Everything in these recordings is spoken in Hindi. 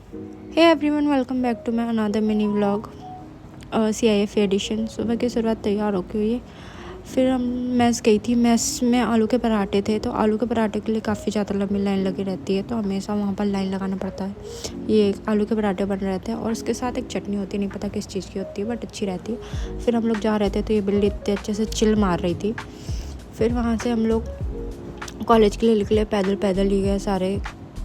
Hey everyone, welcome back to my another mini vlog CIF edition. सुबह की शुरुआत तैयार होके हुई है। फिर हम मेस गई थी। मेस में आलू के पराठे थे, तो आलू के पराठे के लिए काफ़ी ज़्यादा लंबी लाइन लगी रहती है, तो हमेशा वहाँ पर लाइन लगाना पड़ता है। ये आलू के पराठे बन रहे थे और उसके साथ एक चटनी होती है, नहीं पता किस चीज़ की होती है बट अच्छी रहती है। फिर हम लोग जा रहे थे तो ये बिल्ली इतने अच्छे से चिल मार रही थी। फिर वहाँ से हम लोग कॉलेज के लिए निकले, पैदल पैदल ही गए सारे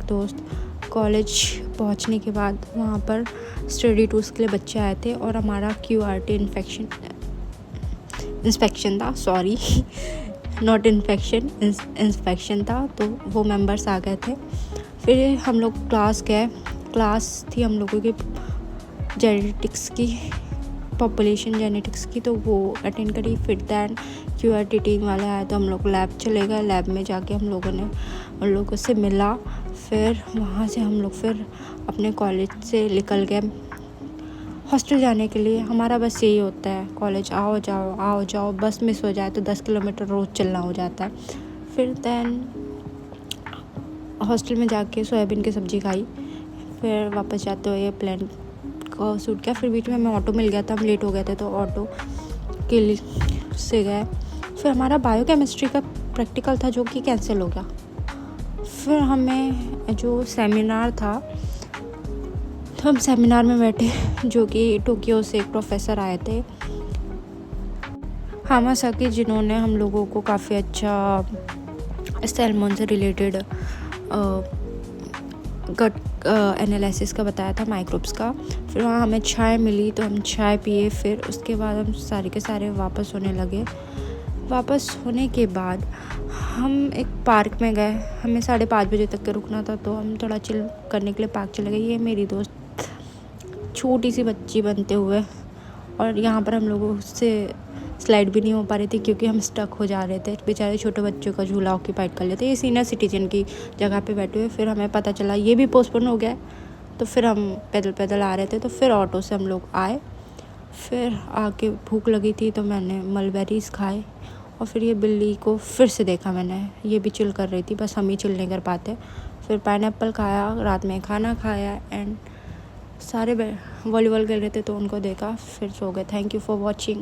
दोस्त। कॉलेज पहुंचने के बाद वहाँ पर स्टडी टूर्स के लिए बच्चे आए थे और हमारा QRT इंस्पेक्शन था, सॉरी नॉट इन्फेक्शन, इंस्पेक्शन था, तो वो मेंबर्स आ गए थे। फिर हम लोग क्लास गए। क्लास थी हम लोगों की जेनेटिक्स की, पॉपुलेशन जेनेटिक्स की, तो वो अटेंड करी। फिर दैन QRT टीम वाले आए तो हम लोग लैब चले गए। लैब में जाके हम लोगों से मिला। फिर वहाँ से हम लोग फिर अपने कॉलेज से निकल गए हॉस्टल जाने के लिए। हमारा बस यही होता है, कॉलेज आओ जाओ, बस मिस हो जाए तो 10 किलोमीटर रोज़ चलना हो जाता है। फिर दैन हॉस्टल में जाके सोयाबीन की सब्ज़ी खाई। फिर वापस जाते हुए प्लान को सूट किया। फिर बीच में हमें ऑटो मिल गया था, हम लेट हो गए थे तो ऑटो के लिए से गए। फिर हमारा बायोकेमिस्ट्री का प्रैक्टिकल था जो कि कैंसिल हो गया। फिर हमें जो सेमिनार था, तो हम सेमिनार में बैठे, जो कि टोक्यो से एक प्रोफेसर आए थे हामासाकी, जिन्होंने हम लोगों को काफ़ी अच्छा सैल्मन से रिलेटेड गट एनालिसिस का बताया था, माइक्रोब्स का। फिर वहाँ हमें चाय मिली तो हम चाय पिए। फिर उसके बाद हम सारे के सारे वापस होने लगे। वापस होने के बाद हम एक पार्क में गए। हमें 5:30 बजे तक के रुकना था, तो हम थोड़ा चिल करने के लिए पार्क चले गए। ये मेरी दोस्त छोटी सी बच्ची बनते हुए, और यहाँ पर हम लोगों से स्लाइड भी नहीं हो पा रही थी क्योंकि हम स्टक हो जा रहे थे। बेचारे छोटे बच्चों का झूला ऑक्यूपाइड कर लेते, ये सीनियर सिटीजन की जगह पे बैठे हुए। फिर हमें पता चला ये भी पोस्टपोन हो गया, तो फिर हम पैदल पैदल आ रहे थे, तो फिर ऑटो से हम लोग आए। फिर आके भूख लगी थी तो मैंने मलबेरीज़ खाए। और फिर ये बिल्ली को फिर से देखा मैंने, ये भी चिल कर रही थी, बस हम ही चिल नहीं कर पाते। फिर पाइनएप्पल खाया, रात में खाना खाया, एंड सारे वॉलीबॉल खेल रहे थे तो उनको देखा, फिर सो गए। Thank you for watching.